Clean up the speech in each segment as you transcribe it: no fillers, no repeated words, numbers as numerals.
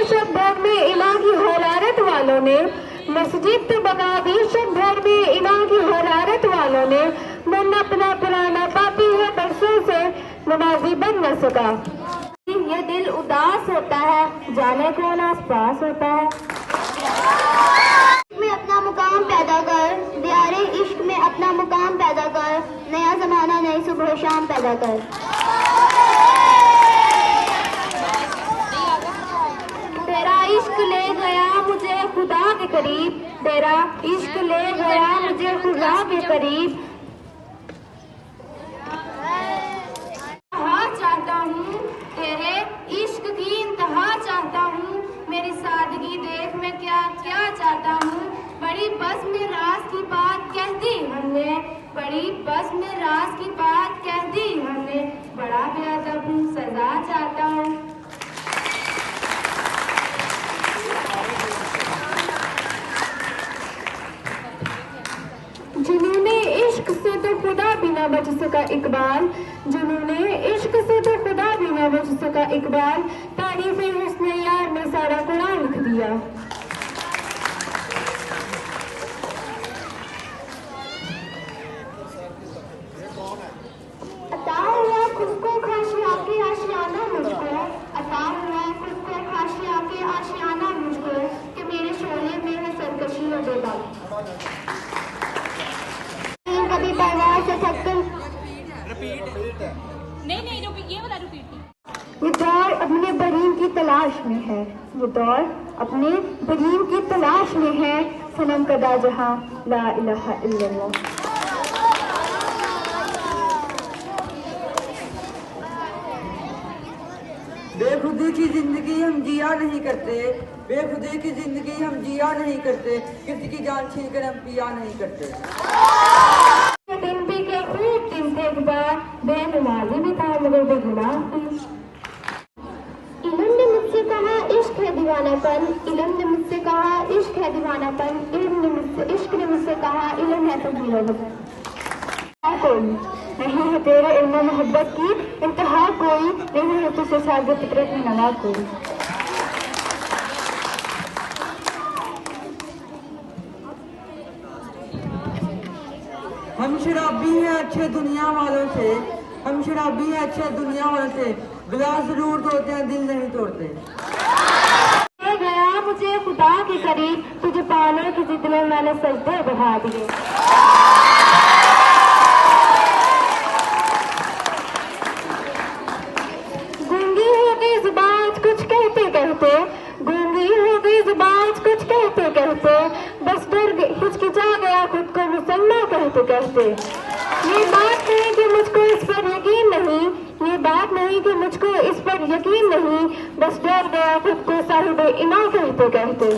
शब भर में इलाह की हरारत वालों ने, मस्जिद तो बना दी शब भर में इलाह की हरारत वालों ने, मन अपना पुराना पापी है बरसों से नमाजी बन न सका। ये दिल उदास होता है, जाने कौन आस पास होता है। में अपना मुकाम पैदा कर, दियारे इश्क में अपना मुकाम पैदा कर, नया जमाना नई सुबह शाम पैदा कर। तेरा इश्क ले गया मुझे खुदा के करीब, तेरा इश्क ले गया मुझे खुदा के करीब। चाहता हूँ तेरे इश्क की इंतहा चाहता हूँ, मेरी सादगी देख मैं क्या क्या चाहता हूँ। बड़ी बस में राज की बात कह दी हमने, बड़ी बस में राज की बात कह दी हमने, बड़ा बेअदब हूँ सजा चाहता हूँ। जिन्होंने इश्क से तो खुदा भी ना बच सका इकबाल, जिन्होंने इश्क से तो खुदा भी ना बच सका इकबाल, तारीफ़े हुस्न यार में सारा कुरान लिख दिया। अता हुआ खुद को खाशिया के आशियाना मुझको, अता हुआ खुद को खाशिया के आशियाना मुझको, कि मेरे शोले में है सरकशी और बेबाकी। कभी परवाह से थककर नहीं ये वाला रिपीट। ये दौर अपने बरीन की तलाश में है, ये दौर अपने बरीन की तलाश में है, सनम कदा जहां ला इलाहा इल्लल्लाह। बेखुदी की जिंदगी हम जिया नहीं करते, बेखुदी की जिंदगी हम जिया नहीं करते, किसी की जान छीन कर हम पिया नहीं करते। दिन भी के खूब दिन थे एक बार, बेनमाजी भी था मगर बेगुनाह थी। इल्म ने मुझसे कहा इश्क है दीवानापन, इल्म ने मुझसे कहा इश्क है दीवानापन, इश्क ने मुझसे कहा इल्म है तो दीवानापन। कोई नहीं है तेरे इल्म मोहब्बत की इंतहा, कोई नहीं है तुझसे सागे फितरत में नवा कोई। हम शराबी हैं अच्छे दुनिया वालों से, हम शराबी हैं अच्छे दुनिया वालों से, गिलास जरूर तोड़ते हैं दिल नहीं तोड़ते। गया मुझे खुदा के करीब, तुझे पाने की जिद में मैंने सजदे बढ़ा दिए। गूंगी हो गई जुबान कुछ कहते कहते, गूंगी हो गई जुबान कुछ कहते कहते, बस डर हिचकिचा गया खुद को मुसल्मा कहते कहते। ये बात नहीं कि मुझको इस पर यकीन नहीं, ये बात नहीं कि मुझको इस पर यकीन नहीं, बस डर गया खुद को साहिबे इना कहते कहते।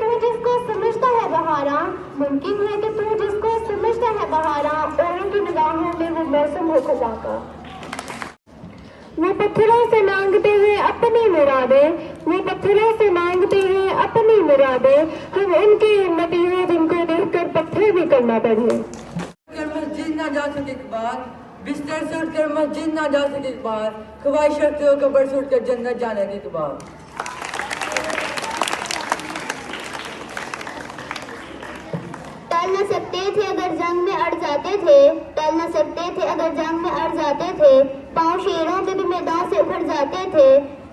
तू जिसको समझता है बहारा, मुमकिन है कि तू जिसको समझता है बहारा, औरों की निगाहों में वो मौसम हो खजा का। वो पत्थरों से मांगते हैं अपनी मुरादें, वो पत्थरों से मांगते हैं अपनी मुरादें, हम उनकी हिम्मती हैं जिनको देखकर पत्थर भी करना पड़े। मस्जिद ना जा सके इकबाल, बिस्तर से उठकर मस्जिद ना जा सके इकबाल, ख्वाहिश रखते हो कब्र से उठकर जन्नत जाने के इकबाल। टल न सकते थे अगर जंग में अड़ जाते थे, टल न सकते थे अगर जंग में अड़ जाते थे, पांव शेरों के भी मैदान से उखड़ जाते थे,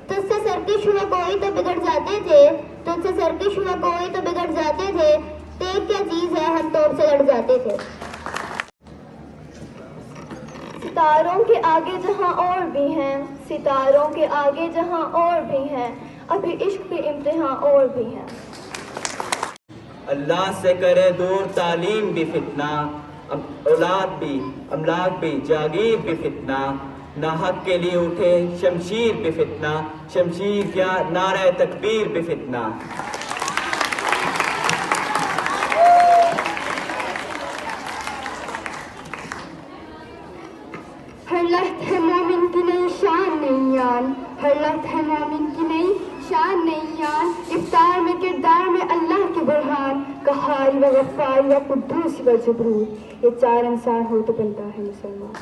तुझसे सरकश हुआ कोई तो बिगड़ जाते थे, तुझसे सरकश हुआ कोई तो बिगड़ जाते थे, तेज क्या चीज है हम तोड़ से लड़ जाते थे। सितारों के आगे जहां और भी हैं, सितारों के आगे जहां और भी हैं, अभी इश्क के इम्तिहान और भी हैं। अल्लाह से करे दूर तालीम भी फितना, अब औलाद भी अमलाक भी जागीर भी फितना, ना हक के लिए उठे शमशीर भी फितना, शमशीर क्या नारे तकबीर भी फितना। हर लम्हे मोमिन की नई शान नहीं यान, हर लम्हे मोमिन की नई शान नहीं यान, इफ्तार में किरदार में अल्लाह कहारी व गफ्फारी व कुद्दूस व जबरूर, ये 4 इंसान हो तो बनता है मुसलमान।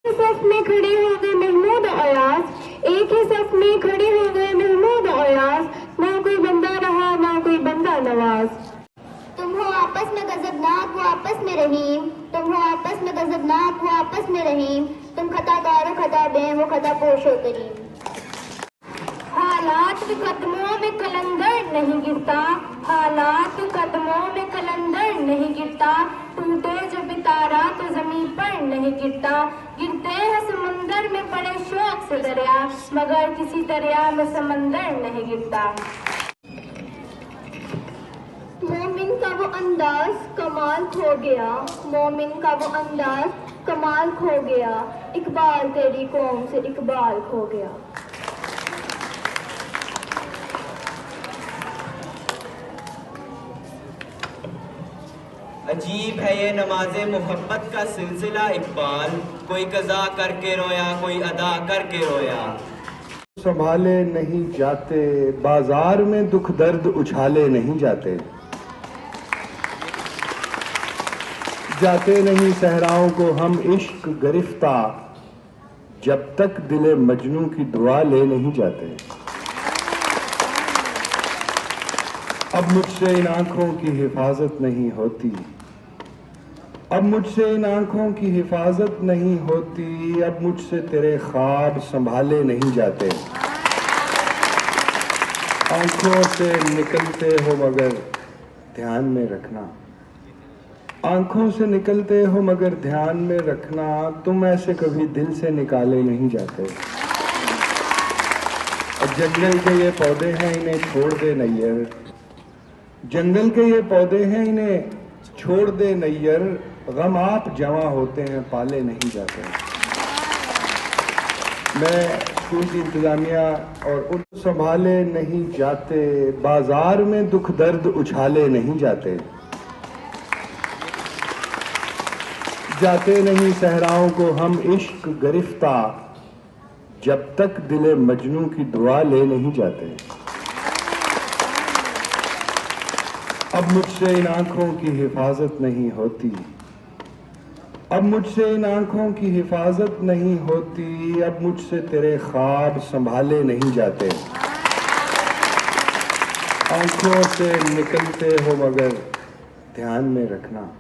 सफ में खड़े हो गए महमूद और अयाज, एक ही सफ में खड़े हो गए महमूद और अयाज, ना कोई बंदा रहा ना कोई बंदा नवाज। तुम हो आपस में गजबनाक वो आपस में रहीम, तुम हो आपस में गजबनाक वो आपस में रहीम, तुम खताकारो खता बे वो खता पोशो करीम। हालात के कदमों में कलंदर नहीं गिरता, हालात के कदमों में कलंदर नहीं गिरता, टूटे जो बितारा तो जमीन पर नहीं गिरता, गिरते हैं समंदर में पड़े शौक से दरिया, मगर किसी दरिया में समंदर नहीं गिरता। मोमिन का वो अंदाज कमाल खो गया, मोमिन का वो अंदाज कमाल खो गया, इकबाल तेरी कौम से इकबाल खो गया। अजीब है ये नमाज़े मोहब्बत का सिलसिला इकबाल, कोई कज़ा करके रोया कोई अदा करके रोया। संभाले नहीं जाते बाजार में दुख दर्द उछाले नहीं जाते, जाते नहीं सहराओं को हम इश्क गिरफ्ता, जब तक दिले मजनू की दुआ ले नहीं जाते। अब मुझसे इन आंखों की हिफाजत नहीं होती, अब मुझसे इन आंखों की हिफाजत नहीं होती, अब मुझसे तेरे ख्वाब संभाले नहीं जाते। आंखों से निकलते हो मगर ध्यान में रखना, आंखों से निकलते हो मगर ध्यान में रखना, तुम ऐसे कभी दिल से निकाले नहीं जाते। और जंगल के ये पौधे हैं इन्हें छोड़ दे नैयर, जंगल के ये पौधे हैं इन्हें छोड़ दे नैयर, गम आप जमा होते हैं पाले नहीं जाते। मैं स्कूल की इंतजामिया और उन संभाले नहीं जाते, बाजार में दुख दर्द उछाले नहीं जाते, जाते नहीं सहराओं को हम इश्क गिरफ्ता, जब तक दिले मजनू की दुआ ले नहीं जाते। अब मुझसे इन आंखों की हिफाजत नहीं होती, अब मुझसे इन आंखों की हिफाजत नहीं होती, अब मुझसे तेरे ख्वाब संभाले नहीं जाते। आंखों से निकलते हो मगर ध्यान में रखना,